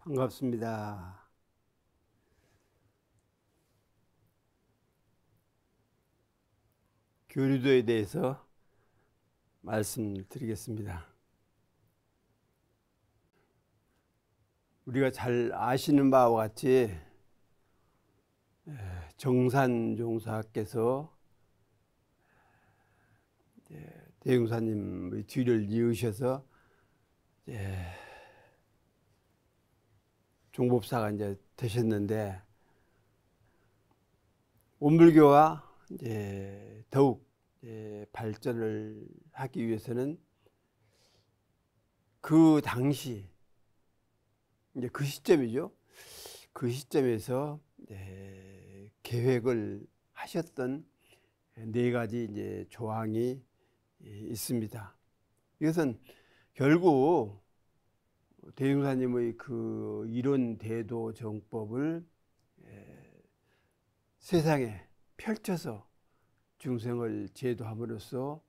반갑습니다. 교류도에 대해서 말씀드리겠습니다. 우리가 잘 아시는 바와 같이 정산종사께서 대웅사님의 뒤를 이으셔서 종법사가 이제 되셨는데, 온불교가 더욱 발전을 하기 위해서는 그 당시 이제 그 시점이죠. 그 시점에서 계획을 하셨던 네 가지 이제 조항이 있습니다. 이것은 결국 대웅사님의 그 이론 대도 정법을 세상에 펼쳐서 중생을 제도함으로써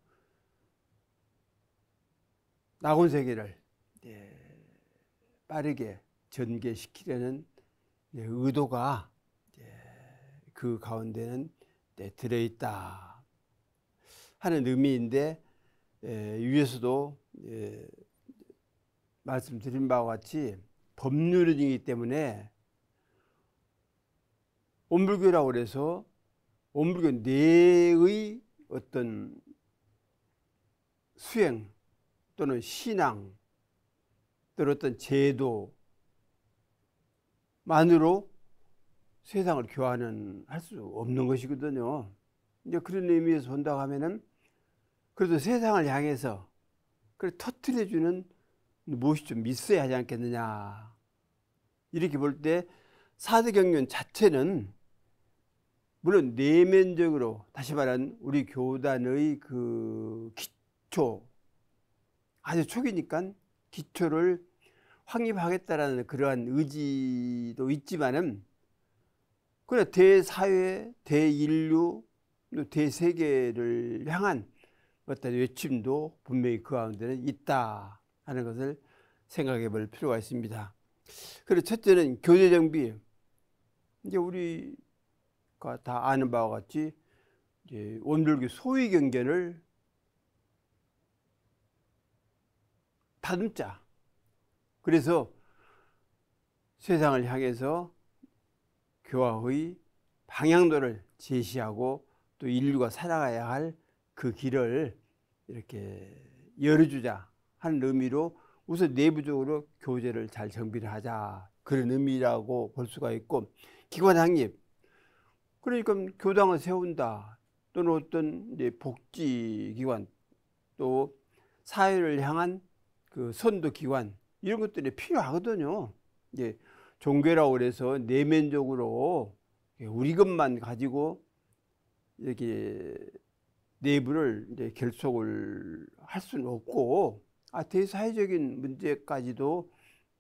낙원세계를 빠르게 전개시키려는 의도가 그 가운데는 들어있다 하는 의미인데, 위에서도 말씀드린 바와 같이 법률이기 때문에 온불교라고 해서 온불교 내의 어떤 수행 또는 신앙 또는 어떤 제도만으로 세상을 교환할 수 없는 것이거든요. 이제 그런 의미에서 본다고 하면은, 그래도 세상을 향해서 터뜨려주는 무엇이 좀 있어야 하지 않겠느냐. 이렇게 볼 때 사대경륜 자체는 물론 내면적으로, 다시 말하는 우리 교단의 그 기초, 아주 초기니까 기초를 확립하겠다라는 그러한 의지도 있지만은, 그러나 대사회, 대인류, 대세계를 향한 어떤 외침도 분명히 그 가운데는 있다 하는 것을 생각해 볼 필요가 있습니다. 그리고 첫째는 교제정비. 이제 우리가 다 아는 바와 같이 이제 온불교 소위 경전을 다듬자. 그래서 세상을 향해서 교화의 방향도를 제시하고 또 인류가 살아가야 할 그 길을 이렇게 열어주자 하는 의미로 우선 내부적으로 교제를 잘 정비를 하자, 그런 의미라고 볼 수가 있고, 기관 확립, 그러니까 교당을 세운다 또는 어떤 이제 복지기관 또 사회를 향한 그 선도기관, 이런 것들이 필요하거든요. 이제 종교라고 해서 내면적으로 우리 것만 가지고 이렇게 내부를 이제 결속을 할 수는 없고, 대사회적인 문제까지도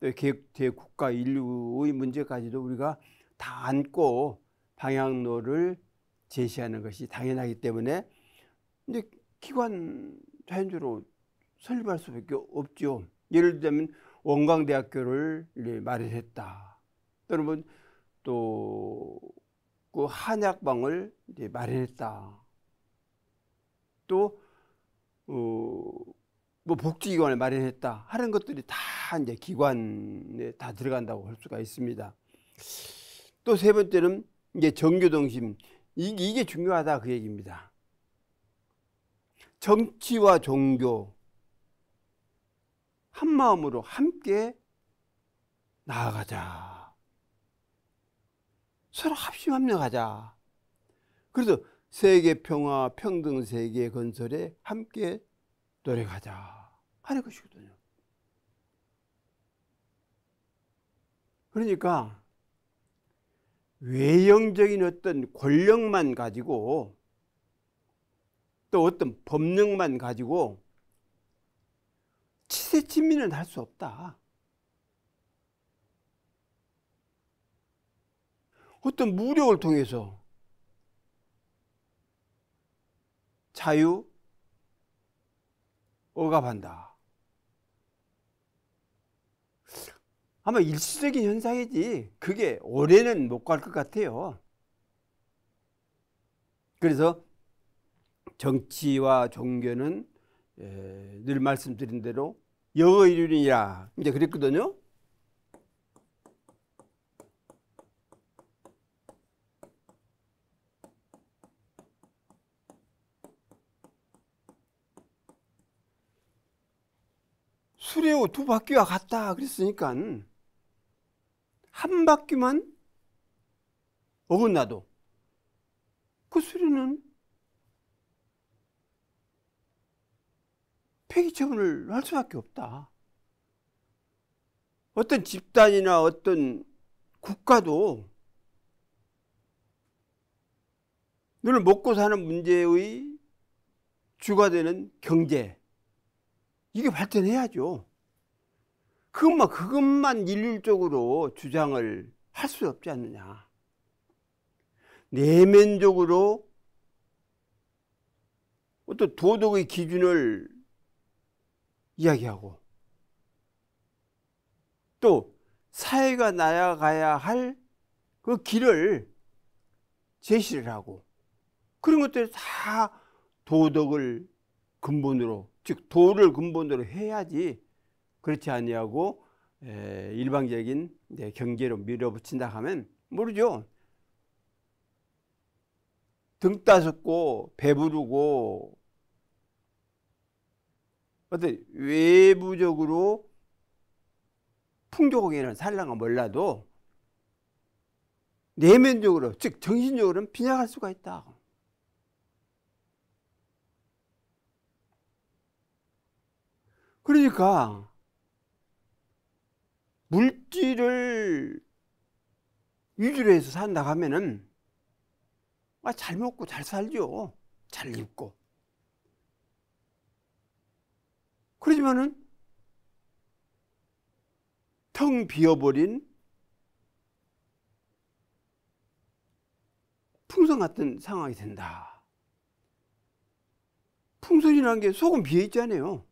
또 대국가 인류의 문제까지도 우리가 다 안고 방향로를 제시하는 것이 당연하기 때문에 이제 기관 자연적으로 설립할 수밖에 없죠. 예를 들면 원광대학교를 마련했다. 또는 또 그 한약방을 이제 마련했다. 또 뭐 복지기관을 마련했다 하는 것들이 다 이제 기관에 다 들어간다고 볼 수가 있습니다. 또 세 번째는 이제 정교동심, 이게 중요하다 그 얘기입니다. 정치와 종교 한 마음으로 함께 나아가자. 서로 합심합력하자. 그래서 세계 평화 평등 세계 건설에 함께 노력하자 하는 것이거든요. 그러니까 외형적인 어떤 권력만 가지고 또 어떤 법령만 가지고 치세친민은 할 수 없다. 어떤 무력을 통해서 자유 억압한다. 아마 일시적인 현상이지 그게 오래는 못 갈 것 같아요. 그래서 정치와 종교는 늘 말씀드린 대로 여의륜이라 이제 그랬거든요. 수레오 두 바퀴와 같다 그랬으니까 한 바퀴만 어긋나도 그 수레는 폐기 처분을 할 수밖에 없다. 어떤 집단이나 어떤 국가도 늘 먹고 사는 문제의 주가 되는 경제, 이게 발전해야죠. 그것만 일률적으로 주장을 할 수 없지 않느냐. 내면적으로 어떤 도덕의 기준을 이야기하고 또 사회가 나아가야 할 그 길을 제시를 하고 그런 것들이 다 도덕을 근본으로, 즉 도를 근본으로 해야지. 그렇지 아니하고 일방적인 경제로 밀어붙인다 하면 모르죠. 등 따숩고 배부르고 어떤 외부적으로 풍족하게는 살랑가 몰라도 내면적으로, 즉 정신적으로는 빈약할 수가 있다. 그러니까 물질을 위주로 해서 산다 하면은 잘 먹고 잘 살죠. 잘 입고. 그렇지만은 텅 비어버린 풍선 같은 상황이 된다. 풍선이라는 게 속은 비어 있잖아요.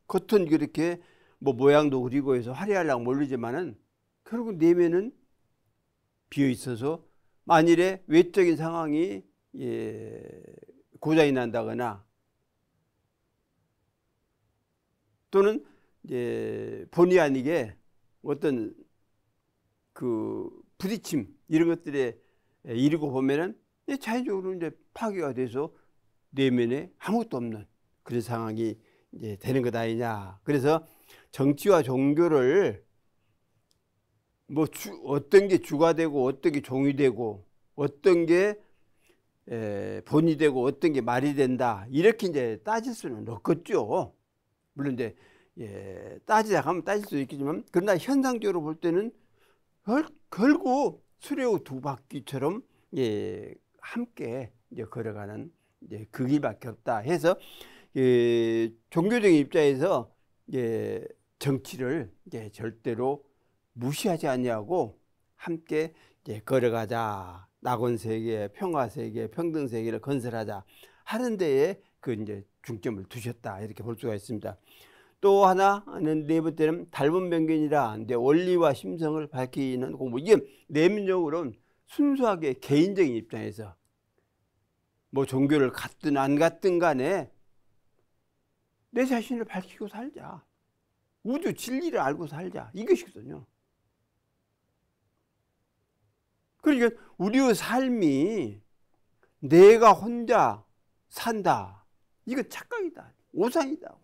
겉은 그렇게 뭐 모양도 그리고 해서 화려하려고 모르지만은 결국 내면은 비어 있어서 만일에 외적인 상황이 고장이 난다거나 또는 본의 아니게 어떤 그 부딪힘 이런 것들에 이르고 보면은 자연적으로 이제 파괴가 돼서 내면에 아무것도 없는 그런 상황이 이제 되는 것 아니냐. 그래서 정치와 종교를 뭐 어떤 게 주가 되고 어떤 게 종이 되고 어떤 게 본이 되고 어떤 게 말이 된다 이렇게 이제 따질 수는 없겠죠. 물론 이제 따지자 하면 따질 수 있겠지만 그러나 현상적으로 볼 때는 결국 수레오 두 바퀴처럼 함께 이제 걸어가는 그 길밖에 없다 해서 종교적인 입장에서 정치를 절대로 무시하지 않냐고 함께 걸어가자. 낙원세계, 평화세계, 평등세계를 건설하자 하는 데에 그 이제 중점을 두셨다. 이렇게 볼 수가 있습니다. 또 하나는 네 번째는 달본변견이라 원리와 심성을 밝히는 공부. 이게 내면적으로는 순수하게 개인적인 입장에서 뭐 종교를 갖든 안 갖든 간에 내 자신을 밝히고 살자. 우주 진리를 알고 살자. 이것이거든요. 그러니까 우리의 삶이 내가 혼자 산다. 이거 착각이다. 오산이다.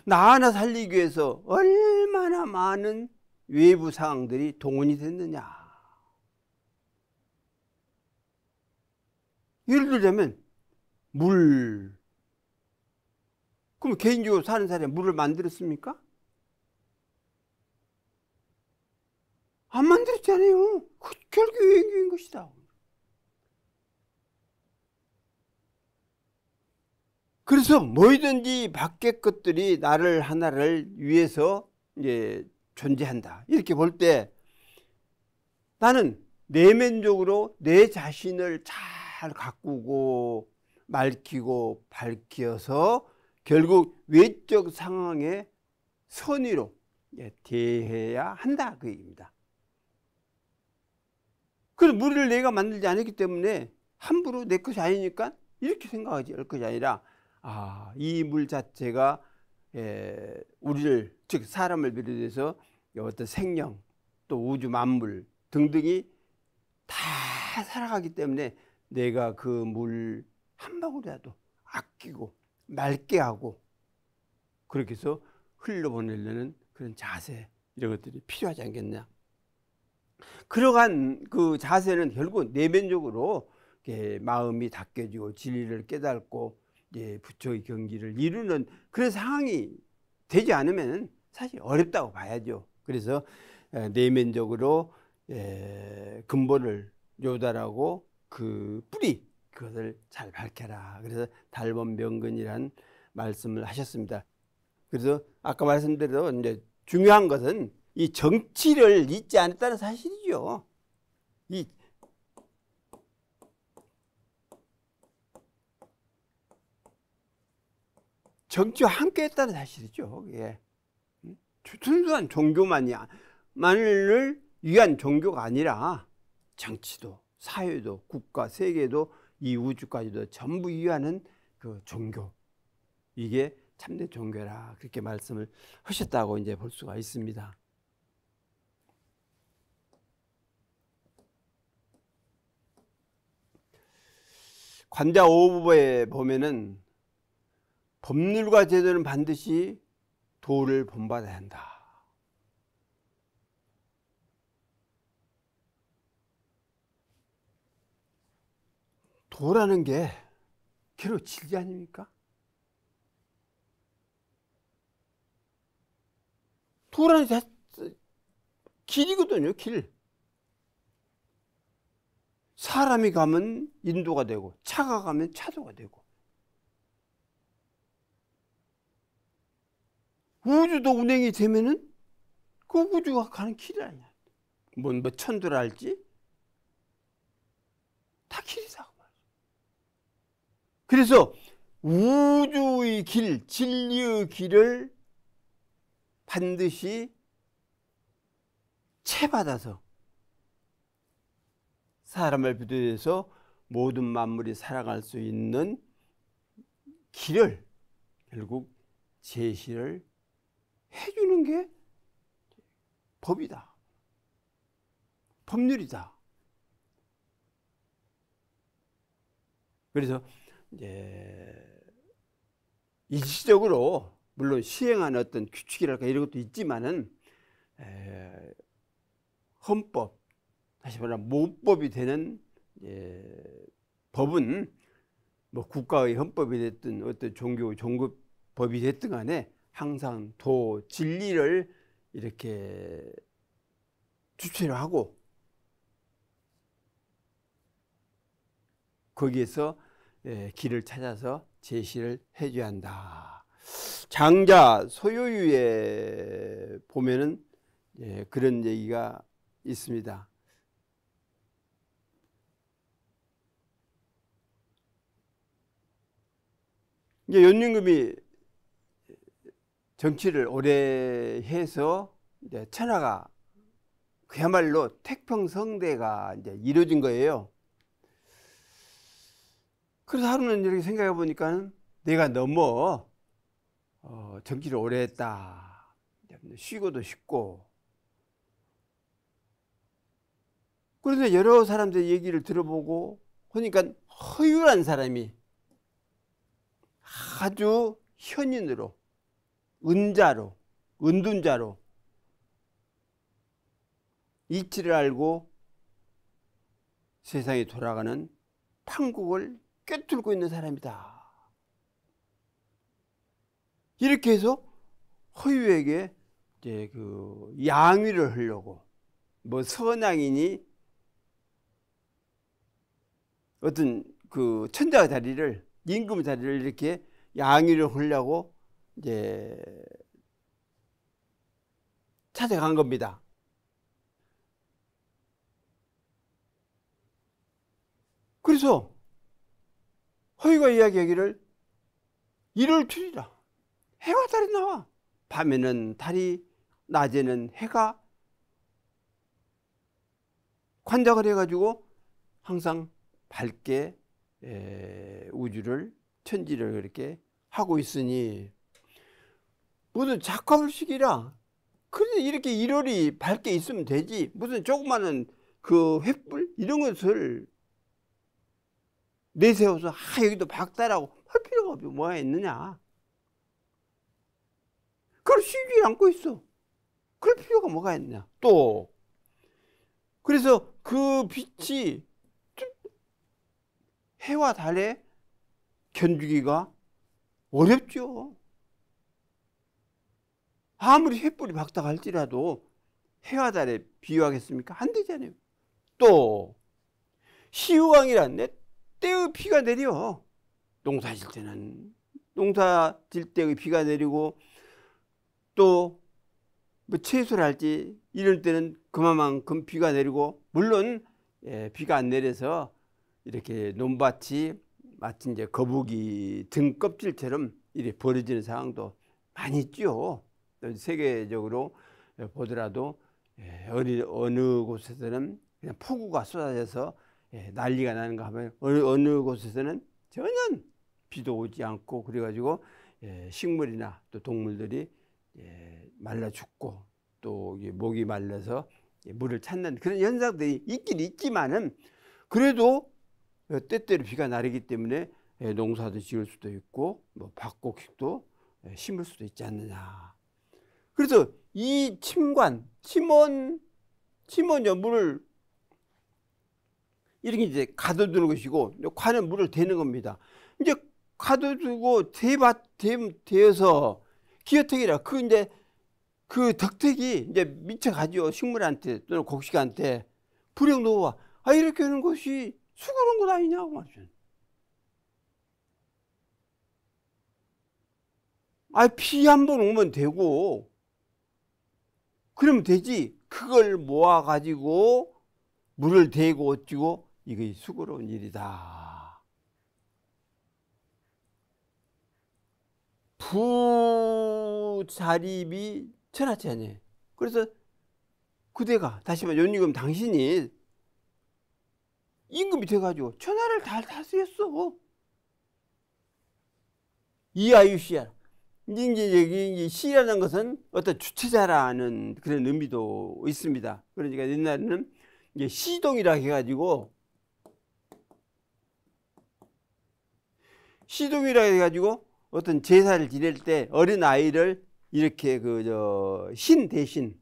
나 하나 살리기 위해서 얼마나 많은 외부 상황들이 동원이 됐느냐. 예를 들자면 물. 그럼 개인적으로 사는 사람이 물을 만들었습니까? 안 만들었잖아요. 결국 유행인 것이다. 그래서 뭐든지 밖의 것들이 나를 하나를 위해서 존재한다. 이렇게 볼 때 나는 내면적으로 내 자신을 잘 가꾸고 밝히고 밝혀서 결국 외적 상황의 선의로 대해야 한다 그 얘기입니다. 그래서 무리를 내가 만들지 않았기 때문에 함부로 내 것이 아니니까 이렇게 생각하지 할 것이 아니라 이 물 자체가 우리를 즉 사람을 비롯해서 어떤 생명 또 우주 만물 등등이 다 살아가기 때문에 내가 그 물 한 방울이라도 아끼고 맑게 하고 그렇게 해서 흘려보내려는 그런 자세 이런 것들이 필요하지 않겠냐. 그러한 그 자세는 결국 내면적으로 마음이 닦여지고 진리를 깨닫고 부처의 경지를 이루는 그런 상황이 되지 않으면 사실 어렵다고 봐야죠. 그래서 내면적으로 근본을 요달하고 그 뿌리 그것을 잘 밝혀라. 그래서 달본명근이란 말씀을 하셨습니다. 그래서 아까 말씀드린 이제 중요한 것은 이 정치를 잊지 않았다는 사실이죠. 이 정치와 함께했다는 사실이죠. 예. 순수한 종교만을 위한 종교가 아니라 정치도, 사회도, 국가, 세계도, 이 우주까지도 전부 위하는 그 종교. 이게 참된 종교라 그렇게 말씀을 하셨다고 이제 볼 수가 있습니다. 관자 5부에 보면은 법률과 제도는 반드시 도를 본받아야 한다. 도라는 게 결국 진리 아닙니까? 도라는 게 길이거든요, 길. 사람이 가면 인도가 되고 차가 가면 차도가 되고 우주도 운행이 되면은 그 우주가 가는 길이 아니야. 뭐 천도라 할지 다 길이다. 그래서 우주의 길, 진리의 길을 반드시 채받아서 사람을 비롯해서 모든 만물이 살아갈 수 있는 길을 결국 제시를 해주는 게 법이다. 법률이다. 그래서 이제 일시적으로 물론 시행하는 어떤 규칙이랄까 이런 것도 있지만은 헌법, 다시 말하면 모법이 되는 법은 뭐 국가의 헌법이 됐든 어떤 종교법이 됐든 간에 항상 도, 진리를 이렇게 주체를 하고 거기에서 길을 찾아서 제시를 해줘야 한다. 장자 소요유에 보면은 그런 얘기가 있습니다. 이제 연륜금이 정치를 오래 해서 이제 천하가 그야말로 태평성대가 이제 이루어진 거예요. 그래서 하루는 이렇게 생각해 보니까 내가 너무 정치를 오래 했다. 쉬고도 싶고. 그래서 여러 사람들 얘기를 들어보고 그러니까 허율한 사람이 아주 현인으로 은자로 은둔자로 이치를 알고 세상이 돌아가는 판국을 꿰뚫고 있는 사람이다. 이렇게 해서 허유에게 이제 그 양위를 하려고 뭐 선양이니 어떤 그 천자 자리를 임금 자리를 이렇게 양위를 하려고 이제 찾아간 겁니다. 그래서 허유가 이야기하기를 이를 추리라. 해와 달이 나와. 밤에는 달이 낮에는 해가 관장을 해가지고 항상 밝게 우주를 천지를 그렇게 하고 있으니 무슨 작화불식이라 그래 이렇게 일월이 밝게 있으면 되지 무슨 조그마한 그 횃불 이런 것을 내세워서 여기도 박달하고 할 필요가 없고 뭐가 있느냐. 그걸 쉬지 않고 있어. 그럴 필요가 뭐가 있냐. 또 그래서 그 빛이 해와 달에 견주기가 어렵죠. 아무리 횃불이 박다가 할지라도 해와 달에 비유하겠습니까? 안 되잖아요. 또 시우강이란 때의 비가 내려. 농사 질 때는 농사 질 때의 비가 내리고 또 뭐 채소를 할지 이럴 때는 그만큼 비가 내리고 물론 비가 안 내려서 이렇게 논밭이 마치 이제 거북이 등 껍질처럼 이렇게 벌어지는 상황도 많이 있죠. 세계적으로 보더라도 어느 곳에서는 그냥 폭우가 쏟아져서 난리가 나는가 하면 어느 곳에서는 전혀 비도 오지 않고 그래가지고 식물이나 또 동물들이 말라 죽고 또 목이 말라서 물을 찾는 그런 현상들이 있긴 있지만은 그래도 때때로 비가 내리기 때문에 농사도 지을 수도 있고 뭐 밭곡식도 심을 수도 있지 않느냐. 그래서 이 침원요 물을 이렇게 이제 가둬두는 것이고 관은 물을 대는 겁니다. 이제 가둬두고 대어서 기어택이라 이제 그 덕택이 이제 미쳐가죠. 식물한테 또는 곡식한테 불행 놓아 이렇게 하는 것이 수고로운 것 아니냐고 말이죠. 비 한 번 오면 되고 그러면 되지. 그걸 모아 가지고 물을 대고 어찌고 이게 수고로운 일이다. 부자립이 천하지 아니에요. 그래서 그대가 다시 말해 연임금 당신이 임금이 돼가지고 천하를 다 다스렸어. 이아유시야. 이제 여기 시라는 것은 어떤 주체자라는 그런 의미도 있습니다. 그러니까 옛날에는 이제 시동이라 해가지고 어떤 제사를 지낼 때 어린 아이를 이렇게 신 대신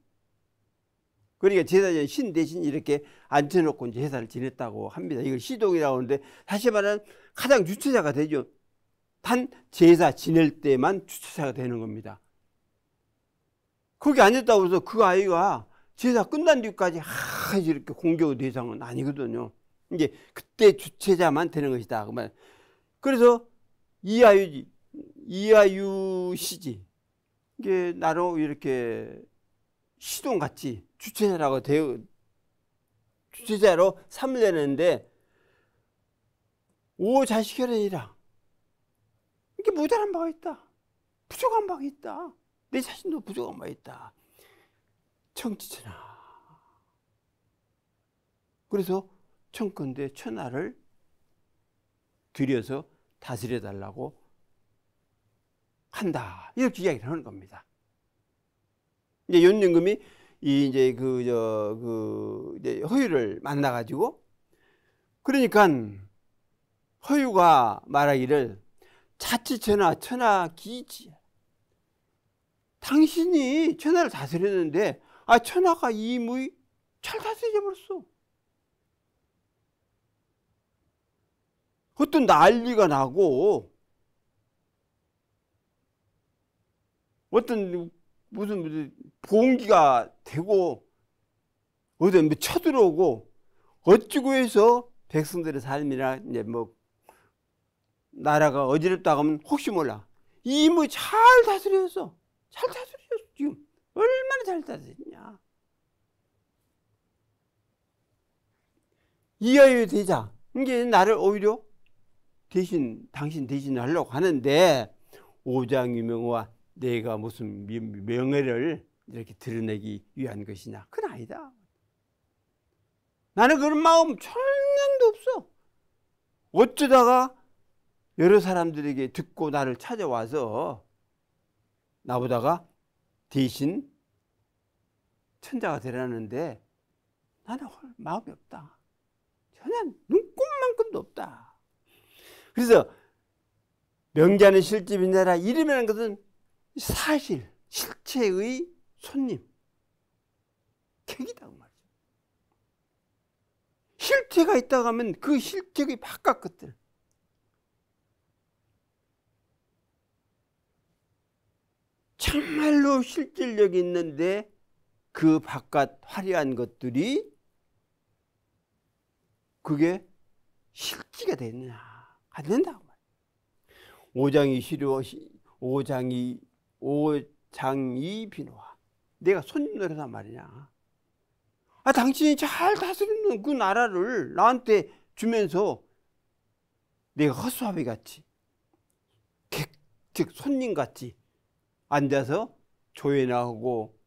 그러니까 제사장 신 대신 이렇게 앉혀놓고 제사를 지냈다고 합니다. 이걸 시동이라고 하는데 다시 말하면 가장 주체자가 되죠. 단 제사 지낼 때만 주체자가 되는 겁니다. 거기 앉았다고 해서 그 아이가 제사 끝난 뒤까지 이렇게 공격의 대상은 아니거든요. 이제 그때 주체자만 되는 것이다. 그래서 이아유시지. 이게 나로 이렇게 시동같이 주체자로 삼으려는데 오자식혈이라 이게 모자란 바가 있다. 부족한 바가 있다. 내 자신도 부족한 바가 있다. 청지천하. 그래서 청컨대 천하를 들여서 다스려 달라고 한다. 이렇게 이야기를 하는 겁니다. 이제 연임금이 이제 이제 허유를 만나가지고 그러니까 허유가 말하기를 자치천하 천하기지. 당신이 천하를 다스렸는데 천하가 이무이 잘 다스려 버렸어. 어떤 난리가 나고 어떤 무슨 봉기가 되고 어떤 쳐들어오고 어찌고 해서 백성들의 삶이나 이제 뭐 나라가 어지럽다고 하면 혹시 몰라 이 뭐 잘 다스렸어. 잘 다스렸어. 지금 얼마나 잘 다스렸냐. 이하여 대자 이게 나를 오히려 당신 대신을 하려고 하는데 오장유명과 내가 무슨 명예를 이렇게 드러내기 위한 것이냐? 그건 아니다. 나는 그런 마음 천년도 없어. 어쩌다가 여러 사람들에게 듣고 나를 찾아와서 나보다가 대신 천자가 되라는데 나는 마음이 없다. 전혀 눈꼽만큼도 없다. 그래서 명자는 실집이니라 이름이라는 것은 사실, 실체의 손님, 객이다 그 말이죠. 실체가 있다고 하면 그 실체의 바깥 것들, 정말로 실질력이 있는데 그 바깥 화려한 것들이 그게 실지가 되느냐? 안 된다고 말이에요. 오장이 비노하. 내가 손님 노릇한 말이냐? 당신이 잘 다스리는 그 나라를 나한테 주면서 내가 허수아비 같이, 즉 손님같이 앉아서 조회나 하고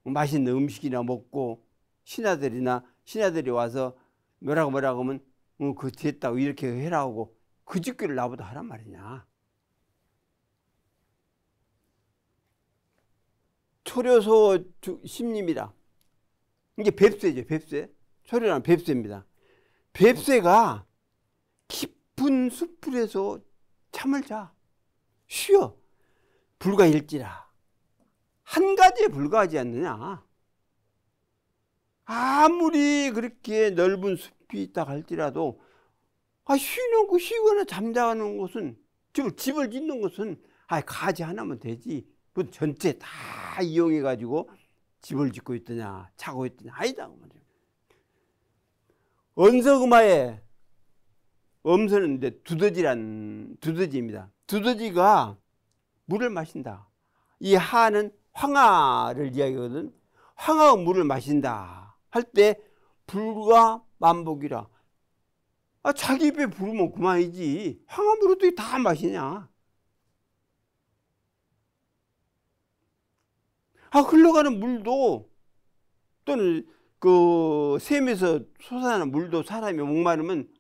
맛있는 음식이나 먹고 신하들이 와서 뭐라고 하면 그거 됐다고 이렇게 해라 하고 그 짓거리를 나보다 하란 말이냐. 초려소 심림이라. 이게 뱁새죠, 뱁새. 초려란 뱁새입니다. 뱁새가 깊은 숲풀에서 잠을 자. 쉬어. 불가일지라. 한 가지에 불과하지 않느냐. 아무리 그렇게 넓은 숲이 있다 할지라도 쉬거나 잠자는 곳은, 집을 짓는 곳은 가지 하나면 되지. 그 전체 다 이용해 가지고 집을 짓고 있더냐, 자고 있더냐, 아니다. 언서금화에, 엄서는 이제 두더지입니다. 두더지가 물을 마신다. 이 하는 황하를 이야기하거든. 황하가 물을 마신다 할 때 불과 만복이라. 자기 입에 부르면 그만이지. 황하물을 어떻게 다 마시냐. 흘러가는 물도, 또는 그 샘에서 솟아나는 물도 사람이 목마르면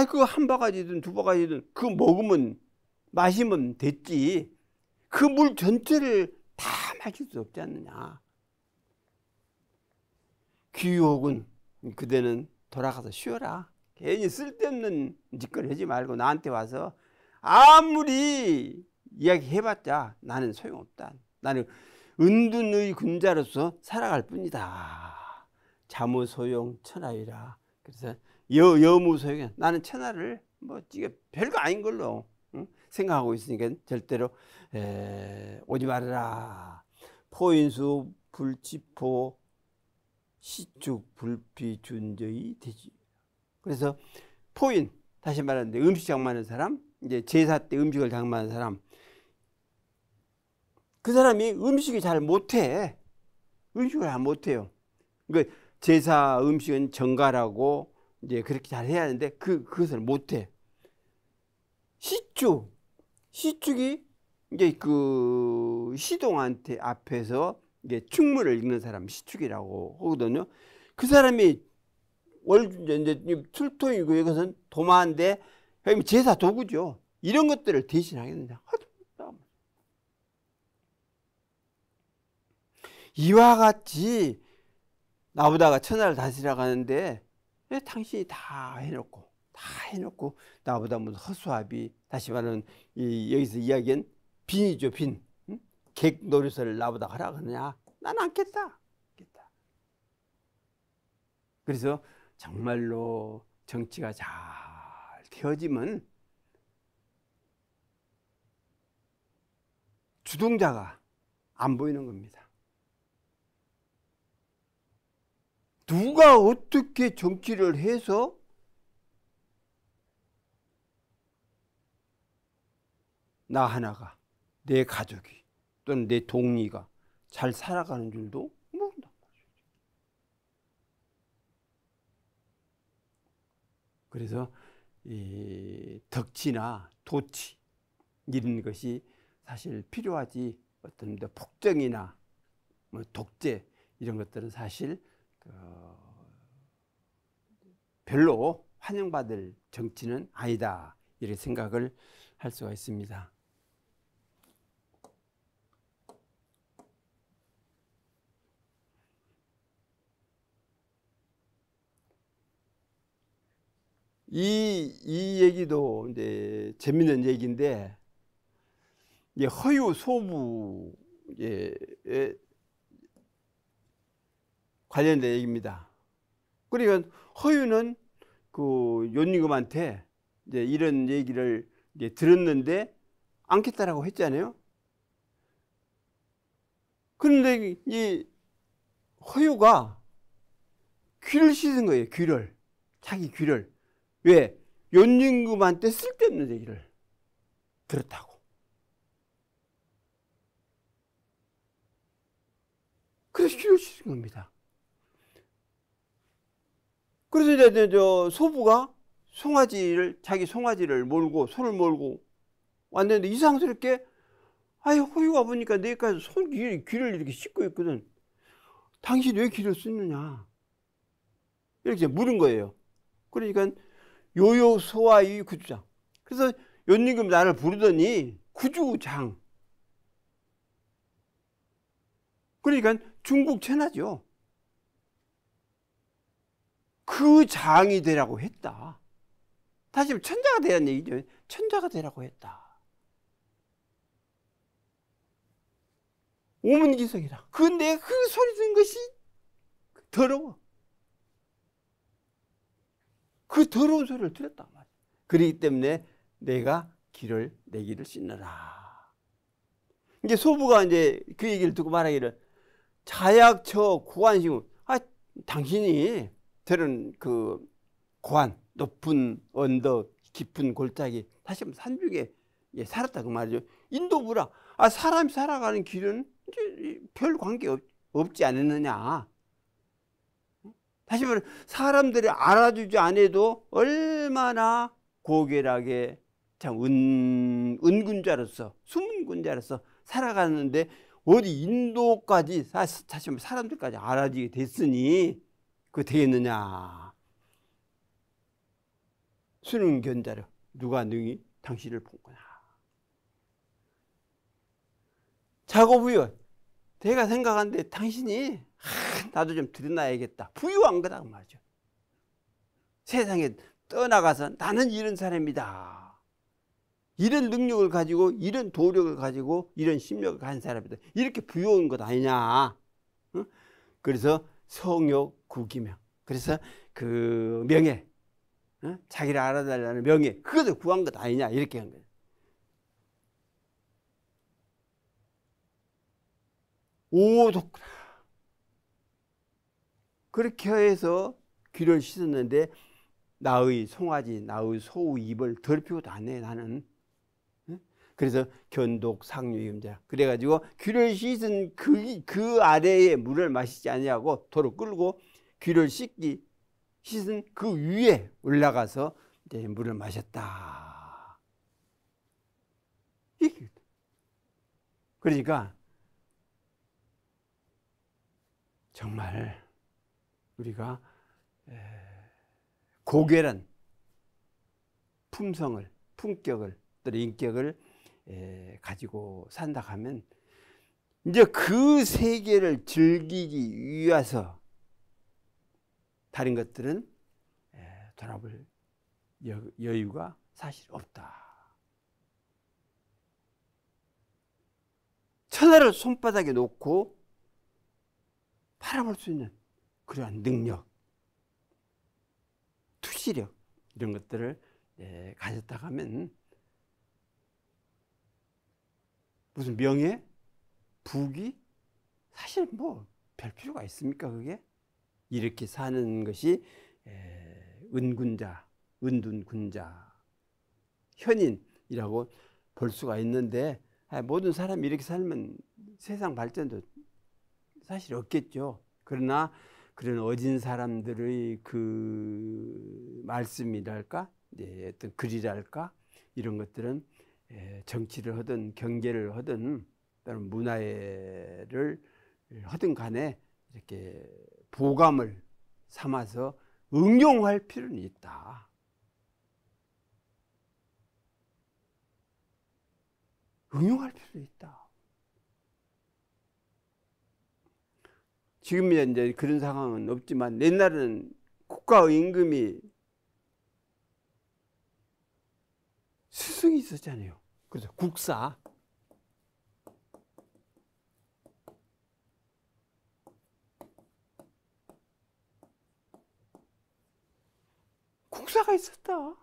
그거 한 바가지든 두 바가지든 그거 먹으면 마시면 됐지. 그 물 전체를 다 마실 수 없지 않느냐. 귀혹은 그대는 돌아가서 쉬어라. 괜히 쓸데없는 짓거리 하지 말고 나한테 와서 아무리 이야기해봤자 나는 소용없다. 나는 은둔의 군자로서 살아갈 뿐이다. 자무소용 천하이라. 그래서 여무소용, 나는 천하를 이게 별거 아닌 걸로 생각하고 있으니까 절대로 오지 말아라. 포인수 불치포 시축 불피 준저히 되지. 그래서 포인, 다시 말하는데 음식 장만하는 사람, 이제 제사 때 음식을 장만하는 사람, 그 사람이 음식이 잘 못해. 음식을 잘 못해요. 그러니까 제사 음식은 정갈하고 이제 그렇게 잘 해야 하는데 그것을 못해. 시축이 이제 그 시동한테 앞에서 이제 충문을 읽는 사람 시축이라고 하거든요. 그 사람이 이제 술통이고 이것은 도마인데 제사 도구죠. 이런 것들을 대신하겠느냐. 이와 같이 나보다가 천하를 다스리라고 하는데 왜 당신이 다 해놓고 나보다 무슨 허수아비, 다시 말하는 여기서 이야기한 빈이죠, 빈. 응? 객 노릇을 나보다 하라 그러냐. 나는 않겠다. 그래서 정말로 정치가 잘 되어지면 주동자가 안 보이는 겁니다. 누가 어떻게 정치를 해서 나 하나가, 내 가족이 또는 내 동리가 잘 살아가는 줄도 모른다. 그래서 이 덕치나 도치 이런 것이 사실 필요하지. 어떤 폭정이나 뭐 독재 이런 것들은 사실 별로 환영받을 정치는 아니다, 이렇게 생각을 할 수가 있습니다. 이 얘기도 이제 재밌는 얘기인데, 이제 허유 소부에 관련된 얘기입니다. 그러니까 허유는 그 요님한테 이제 이런 얘기를 이제 들었는데 않겠다라고 했잖아요. 그런데 이 허유가 귀를 씻은 거예요. 귀를. 자기 귀를. 왜? 요님한테 쓸데없는 얘기를 들었다고. 그래서 귀를 씻은 겁니다. 그래서 이제 저 소부가 자기 송아지를 몰고, 손을 몰고 왔는데 이상스럽게, 아이, 호유가 보니까 내까지 귀를 이렇게 씻고 있거든. 당신 왜 귀를 씻느냐? 이렇게 물은 거예요. 그러니까 요요소와이 구주장. 그래서 연임금 나를 부르더니 구주장. 그러니까 중국 천하죠. 그 장이 되라고 했다. 다시 말해 천자가 되라는 얘기죠. 천자가 되라고 했다. 오문기성이라. 근데 그 소리 듣는 것이 더러워. 그 더러운 소리를 들었단 말이야. 그렇기 때문에 내가 내 귀를 씻느라. 이제 소부가 이제 그 얘기를 듣고 말하기를, 자약처 고안시고, 당신이 저런 그 고안, 높은 언덕, 깊은 골짜기, 다시 한번 산중에 살았다 그 말이죠. 인도부라. 사람이 살아가는 길은 이제 별 관계 없지 않느냐. 다시 말해 사람들이 알아주지 않아도 얼마나 고결하게 참 은군자로서, 수문군자로서 살아가는데 어디 인도까지 다시 말해 사람들까지 알아주게 됐으니 그거 되겠느냐. 수능견자로 누가 능히 당신을 본 거냐. 작업부여, 내가 생각하는데 당신이 나도 좀 들여놔야겠다. 부유한 거다 그 말이죠. 세상에 떠나가서 나는 이런 사람이다. 이런 능력을 가지고, 이런 도력을 가지고, 이런 심력을 가진 사람이다. 이렇게 부유한 것 아니냐. 응? 그래서 성욕 구기명. 그래서 그 명예, 응? 자기를 알아달라는 명예, 그것을 구한 것 아니냐. 이렇게 한 거예요. 오독. 그렇게 해서 귀를 씻었는데 나의 송아지, 나의 소우 입을 더럽히고도 안 해, 나는. 그래서 견독 상류임자. 그래가지고 귀를 씻은 그 아래에 물을 마시지 아니하고 도로 끌고 귀를 씻은 그 위에 올라가서 이제 물을 마셨다. 그러니까 정말 우리가 고결한 품성을, 품격을, 또 인격을 가지고 산다 하면 이제 그 세계를 즐기기 위해서 다른 것들은 돌아볼 여유가 사실 없다. 천하를 손바닥에 놓고 바라볼 수 있는 그러한 능력, 투시력 이런 것들을 가졌다 하면 무슨 명예, 부귀 사실 뭐 별 필요가 있습니까? 그게 이렇게 사는 것이 은군자, 은둔군자, 현인이라고 볼 수가 있는데, 모든 사람이 이렇게 살면 세상 발전도 사실 없겠죠. 그러나 그런 어진 사람들의 그 말씀이랄까, 어떤 글이랄까, 이런 것들은 정치를 하든 경제를 하든 또는 문화를 하든 간에 이렇게 보감을 삼아서 응용할 필요는 있다. 응용할 필요는 있다. 지금 이제 그런 상황은 없지만 옛날에는 국가 임금이 스승이 있었잖아요. 그래서 국사. 국사가 있었다.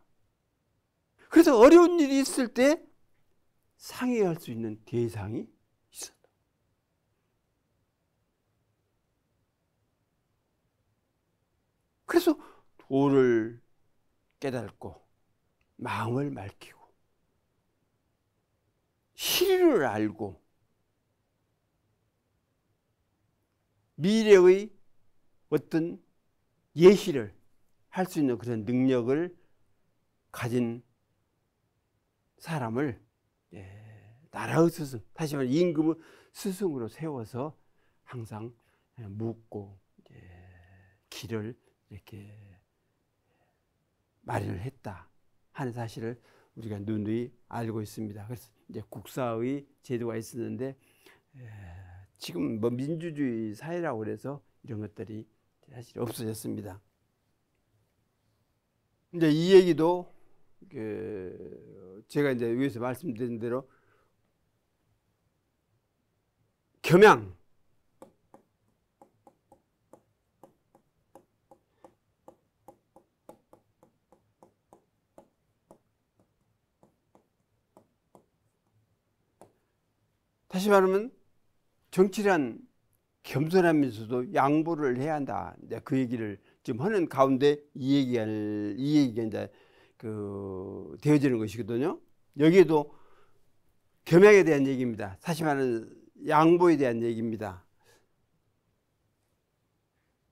그래서 어려운 일이 있을 때 상의할 수 있는 대상이 있었다. 그래서 도를 깨닫고 마음을 맑히고 실을 알고 미래의 어떤 예시를 할 수 있는 그런 능력을 가진 사람을 나라의 스승, 다시 말해 임금을 스승으로 세워서 항상 묻고 길을 이렇게 마련을 했다 하는 사실을 우리가 누누이 알고 있습니다. 그래서 이제 국사의 제도가 있었는데 지금 뭐 민주주의 사회라고 그래서 이런 것들이 사실 없어졌습니다. 이제 이 얘기도 제가 이제 위에서 말씀드린 대로 겸양, 다시 말하면 정치란 겸손하면서도 양보를 해야 한다. 이제 그 얘기를 지금 하는 가운데 이 얘기가 이제 되어지는 것이거든요. 여기에도 겸양에 대한 얘기입니다. 다시 말하는 양보에 대한 얘기입니다.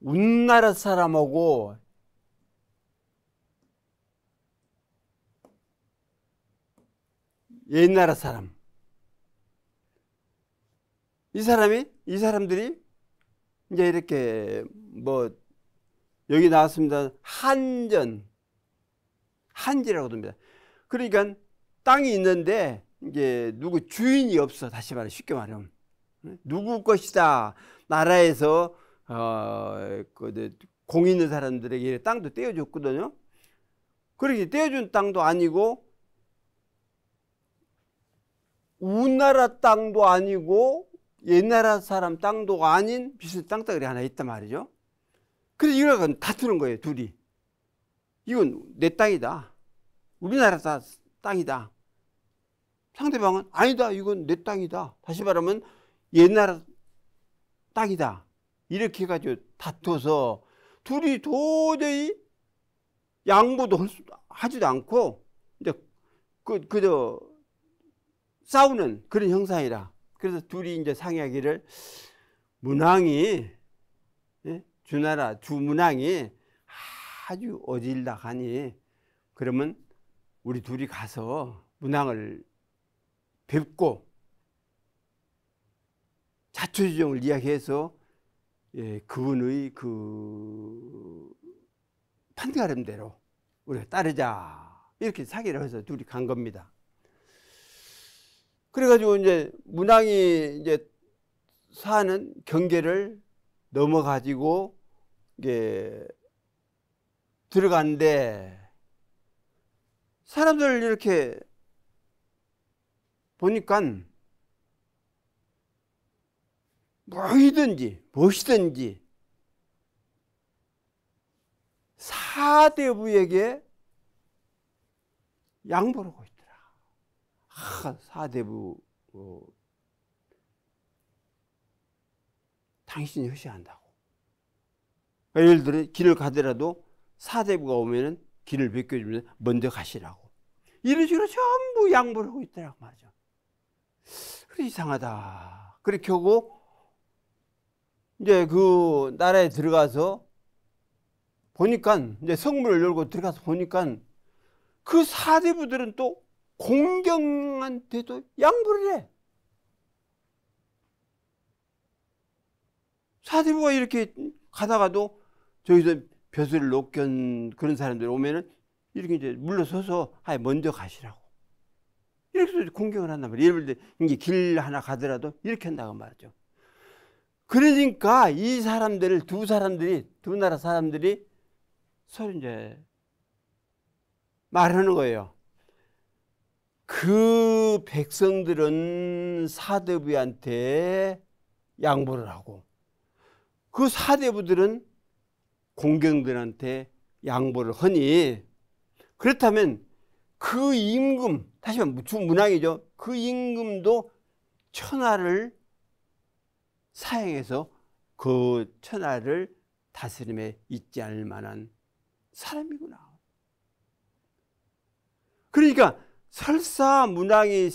우리나라 사람하고 옛나라 사람, 이 사람들이 이제 이렇게 뭐 여기 나왔습니다. 한지라고 합니다. 그러니까 땅이 있는데 이제 누구 주인이 없어. 다시 말해 쉽게 말하면 누구 것이다. 나라에서 공 있는 사람들에게 땅도 떼어줬거든요. 그렇게 떼어준 땅도 아니고 우리나라 땅도 아니고 옛나라 사람 땅도 아닌 비슷한 땅덩어리 하나 있단 말이죠. 그래서 이걸 다투는 거예요, 둘이. 이건 내 땅이다. 우리나라 땅이다. 상대방은 아니다. 이건 내 땅이다. 다시 말하면 옛나라 땅이다. 이렇게 해가지고 다퉈서 둘이 도저히 양보도 하지도 않고 이제 그저 싸우는 그런 형상이라. 그래서 둘이 이제 상의하기를 문왕이 주나라 두 문왕이 아주 어질다하니 그러면 우리 둘이 가서 문왕을 뵙고 자초지종을 이야기해서 그분의 그 판가름대로 우리가 따르자 이렇게 사기를 해서 둘이 간 겁니다. 그래가지고 이제 문왕이 이제 사는 경계를 넘어가지고 이게 들어갔는데 사람들 이렇게 보니까 무엇이든지 사대부에게 양보를 하고 있더라. 사대부 당신이 허시한다고. 예를 들어 길을 가더라도 사대부가 오면은 길을 비켜주면 먼저 가시라고. 이런 식으로 전부 양보를 하고 있더라고 말이죠. 그래 이상하다. 그렇게 하고 이제 그 나라에 들어가서 보니까 이제 성문을 열고 들어가서 보니까 그 사대부들은 또 공경한테도 양보를 해. 사대부가 이렇게 가다가도 저기서 벼슬을 놓견 그런 사람들 오면은 이렇게 이제 물러서서 먼저 가시라고. 이렇게 공경을 한단 말이에요. 예를 들어 이제 길 하나 가더라도 이렇게 한다고 말이죠. 그러니까 이 사람들을 두 나라 사람들이 서로 이제 말하는 거예요. 그 백성들은 사대부한테 양보를 하고 그 사대부들은 공경들한테 양보를 하니 그렇다면 그 임금, 다시 말하면 주문왕이죠. 그 임금도 천하를 사행해서 그 천하를 다스림에 있지 않을 만한 사람이구나. 그러니까 설사 문왕이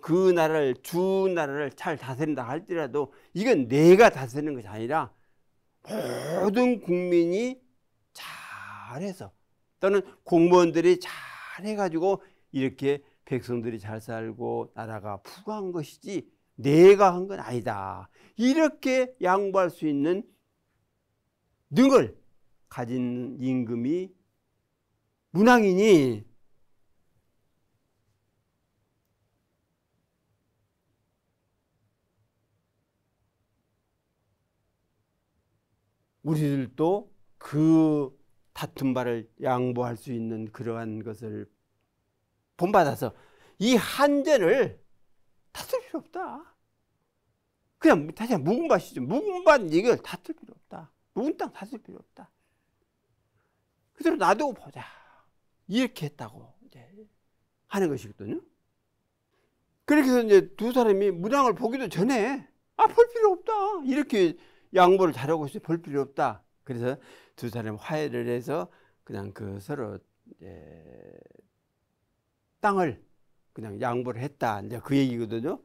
그 나라를 주 나라를 잘 다스린다 할지라도 이건 내가 다스리는 것이 아니라 모든 국민이 잘해서 또는 공무원들이 잘해가지고 이렇게 백성들이 잘 살고 나라가 부강한 것이지 내가 한 건 아니다. 이렇게 양보할 수 있는 능을 가진 임금이 문왕이니 우리들도 그 다툰 바를 양보할 수 있는 그러한 것을 본받아서 이 한전을 다툴 필요 없다. 그냥 다시 묵은 밭이죠. 묵은 밭 이걸 다툴 필요 없다. 묵은 땅 다툴 필요 없다. 그대로 놔두고 보자. 이렇게 했다고 이제 하는 것이거든요. 그렇게 해서 이제 두 사람이 문왕을 보기도 전에 볼 필요 없다. 이렇게 양보를 잘하고 있어요. 볼 필요 없다. 그래서 두 사람 화해를 해서 그냥 그 서로 이제 땅을 그냥 양보를 했다. 이제 그 얘기거든요.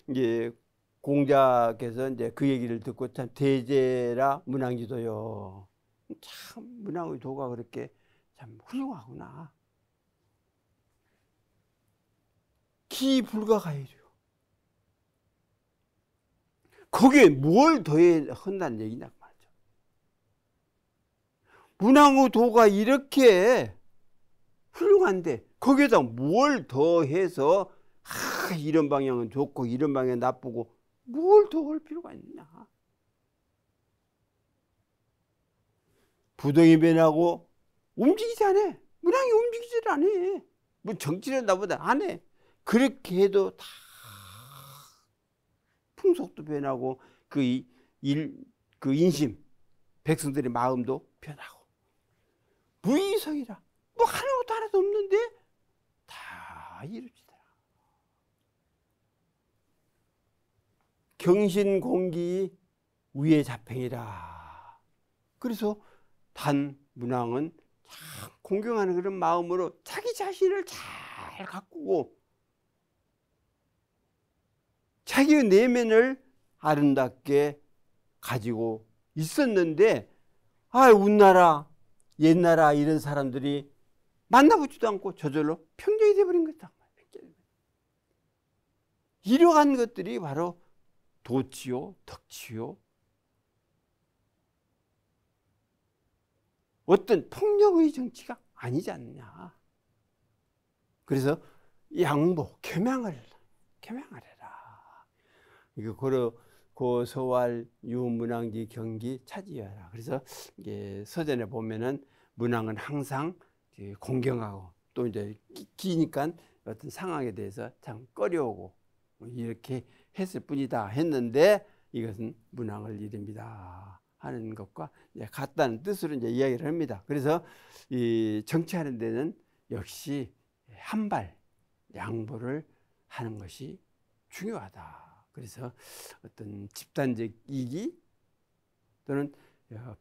이제 공자께서 이제 그 얘기를 듣고 참 대제라 문왕지도요. 참 문왕의 도가 그렇게 참 훌륭하구나. 기불가가해요. 거기에 뭘 더해 한다는 얘기냐 말이죠. 문왕의 도가 이렇게 훌륭한데 거기에다 뭘 더해서 이런 방향은 좋고 이런 방향은 나쁘고 뭘 더 할 필요가 있느냐. 부동이 변하고 움직이지 않아. 문왕이 움직이질 않아. 뭐 정치를 나보다 안 해. 그렇게 해도 다 풍속도 변하고 그 인심, 백성들의 마음도 변하고 무의성이라 뭐 하는 것도 하나도 없는데 다 이루지더라. 경신공기 위에 자팽이라. 그래서 단 문왕은 참 공경하는 그런 마음으로 자기 자신을 잘 가꾸고 자기의 내면을 아름답게 가지고 있었는데 우리나라 옛나라 이런 사람들이 만나보지도 않고 저절로 평정이 되어버린 거다. 이러한 것들이 바로 도치요 덕치요 어떤 폭력의 정치가 아니지 않느냐. 그래서 양보 겸양을 해라. 이거 고서왈 유문왕지 경기 차지하라. 그래서 이게 서전에 보면은 문왕은 항상 공경하고 또 이제 기니까 어떤 상황에 대해서 참 꺼려오고 이렇게 했을 뿐이다 했는데 이것은 문왕을 이릅니다 하는 것과 같다는 뜻으로 이제 이야기를 합니다. 그래서 이 정치하는 데는 역시 한발 양보를 하는 것이 중요하다. 그래서 어떤 집단적 이기 또는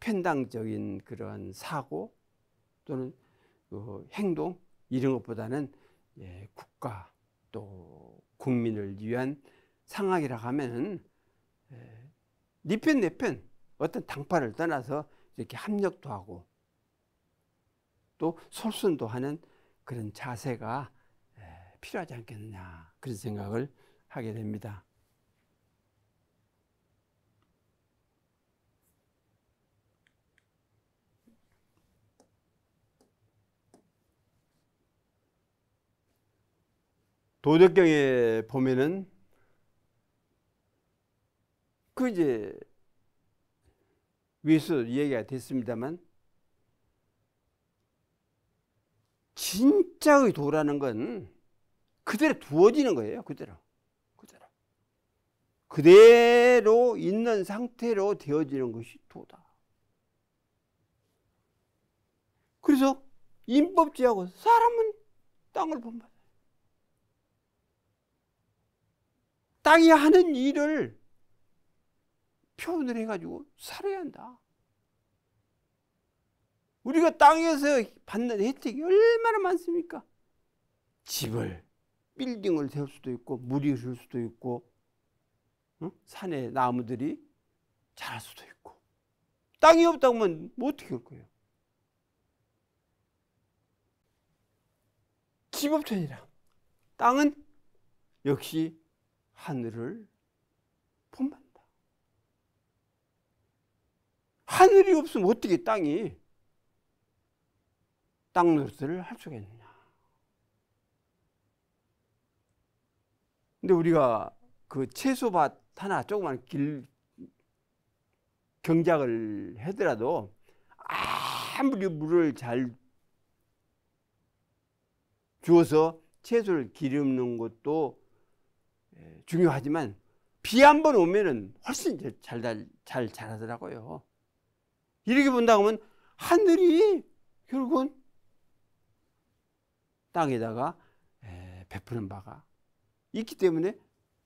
편당적인 그러한 사고 또는 행동 이런 것보다는 국가 또 국민을 위한 상황이라 하면은 네 편 내 편 어떤 당파를 떠나서 이렇게 합력도 하고 또 솔선도 하는 그런 자세가 필요하지 않겠느냐 그런 생각을 하게 됩니다. 도덕경에 보면은 이제 위에서 이야기가 됐습니다만 진짜의 도라는 건 그대로 두어지는 거예요. 그대로 있는 상태로 되어지는 것이 도다. 그래서 임법주의하고 사람은 땅을 본받아요. 땅이 하는 일을 표현을 해가지고 살아야 한다. 우리가 땅에서 받는 혜택이 얼마나 많습니까? 집을, 빌딩을 세울 수도 있고, 물이 흐를 수도 있고, 산에 나무들이 자랄 수도 있고. 땅이 없다고 하면 뭐 어떻게 할 거예요? 집업천이라. 땅은 역시 하늘을 본받는다. 하늘이 없으면 어떻게 땅이 땅 노릇을 할 수가 있느냐. 근데 우리가 그 채소밭 하나 조그만 경작을 하더라도 아무리 물을 잘 주어서 채소를 기르는 것도 중요하지만 비 한 번 오면은 훨씬 잘 자라더라고요. 이렇게 본다고 하면 하늘이 결국은 땅에다가 베푸는 바가 있기 때문에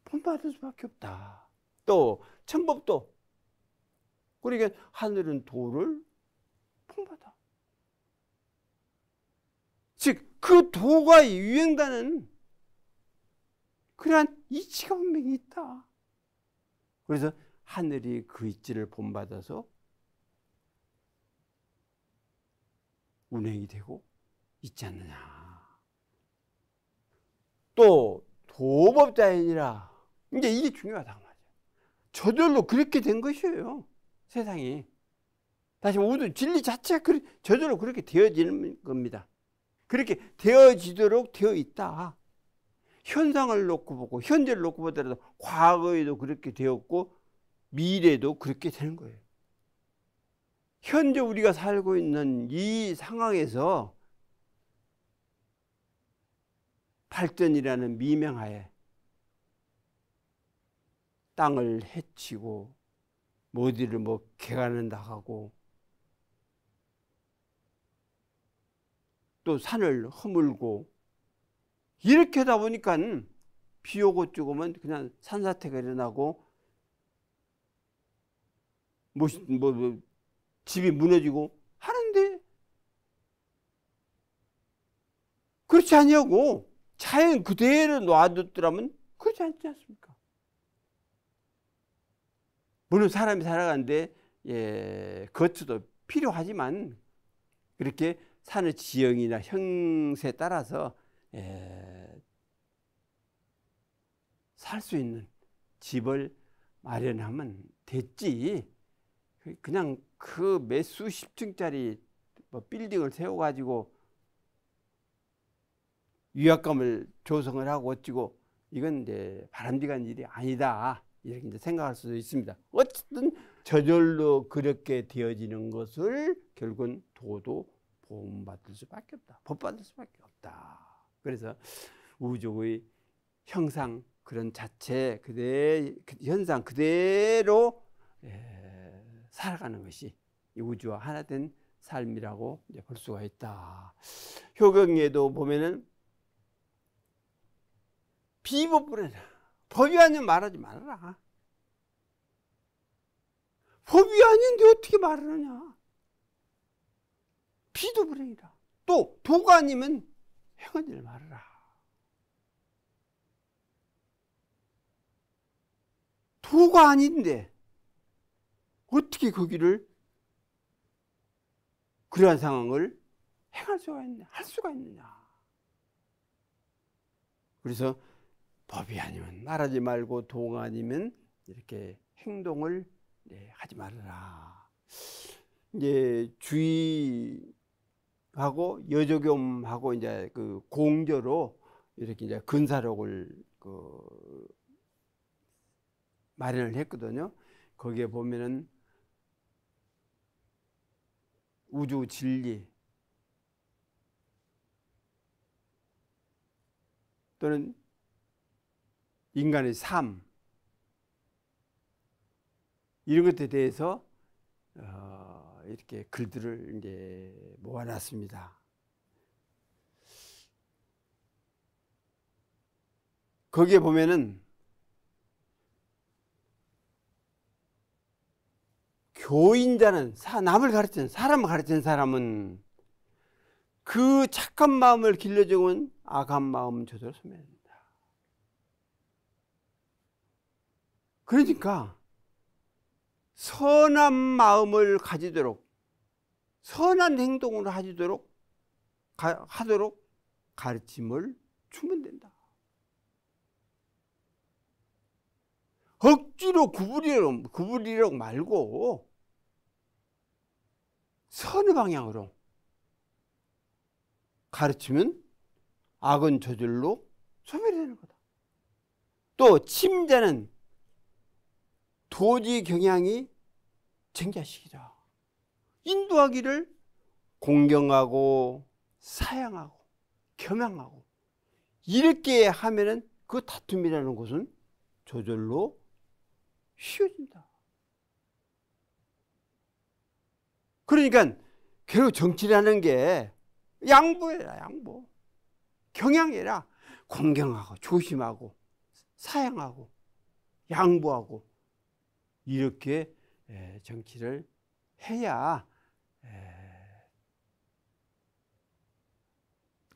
본받을 수밖에 없다. 또 천법도 그러니까 하늘은 도를 본받아. 즉 그 도가 유행다는 그러한 이치가 분명히 있다. 그래서 하늘이 그 이치를 본받아서 운행이 되고 있지 않느냐. 또 도법자이니라. 이제 이게 중요하다고 말이에요. 저절로 그렇게 된 것이에요. 세상이. 다시 모든 진리 자체가 저절로 그렇게 되어지는 겁니다. 그렇게 되어지도록 되어 있다. 현상을 놓고 보고 현재를 놓고 보더라도 과거에도 그렇게 되었고 미래도 그렇게 되는 거예요. 현재 우리가 살고 있는 이 상황에서 발전이라는 미명하에 땅을 해치고 어디를 개간을 나가고 또 산을 허물고 이렇게 하다 보니까 비 오고 죽으면 그냥 산사태가 일어나고 집이 무너지고 하는데 그렇지 아니하고 자연 그대로 놔뒀더라면 그렇지 않지 않습니까? 물론 사람이 살아가는데 거처도 필요하지만 그렇게 사는 지형이나 형세에 따라서 살 수 있는 집을 마련하면 됐지. 그냥 그 몇 수십 층짜리 빌딩을 세워가지고 위압감을 조성을 하고 어찌고 이건 이제 바람직한 일이 아니다. 이렇게 이제 생각할 수도 있습니다. 어쨌든 저절로 그렇게 되어지는 것을 결국은 도도 본받을 수밖에 없다. 법받을 수밖에 없다. 그래서 우주의 형상 그런 자체 현상 그대로 살아가는 것이 이 우주와 하나 된 삶이라고 이제 볼 수가 있다. 효경에도 보면은 비법불허라. 법이 아니면 말하지 말아라. 법이 아닌데 어떻게 말을 하냐. 비도 불행이라. 또 도가 아니면 행하지를 말아라. 도가 아닌데 어떻게 거기를 그러한 상황을 행할 수가 있냐, 할 수가 있느냐. 그래서 법이 아니면 말하지 말고 도가 아니면 이렇게 행동을 하지 말아라. 이제 주의하고 여조겸하고 이제 그 공저로 이렇게 이제 근사록을 마련을 했거든요. 거기에 보면은 우주 진리 또는 인간의 삶 이런 것에 대해서 이렇게 글들을 이제 모아놨습니다. 거기에 보면은 교인자는 남을 가르치는 사람을 가르치는 사람은 그 착한 마음을 길러주면 악한 마음 저절로 소멸합니다. 그러니까 선한 마음을 가지도록 선한 행동을 하도록 가르침을 주면 된다. 억지로 구부리려고 말고 선의 방향으로 가르치면 악은 저절로 소멸되는 거다. 또 침자는 도지 경향이 정자식이다. 인도하기를 공경하고 사양하고 겸양하고 이렇게 하면은 그 다툼이라는 것은 저절로 쉬워진다. 그러니까 결국 정치라는 게 양보해라, 양보. 경향해라. 공경하고 조심하고 사양하고 양보하고 이렇게 정치를 해야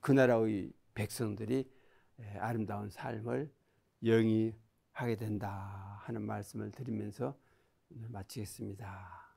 그 나라의 백성들이 아름다운 삶을 영위하게 된다 하는 말씀을 드리면서 오늘 마치겠습니다.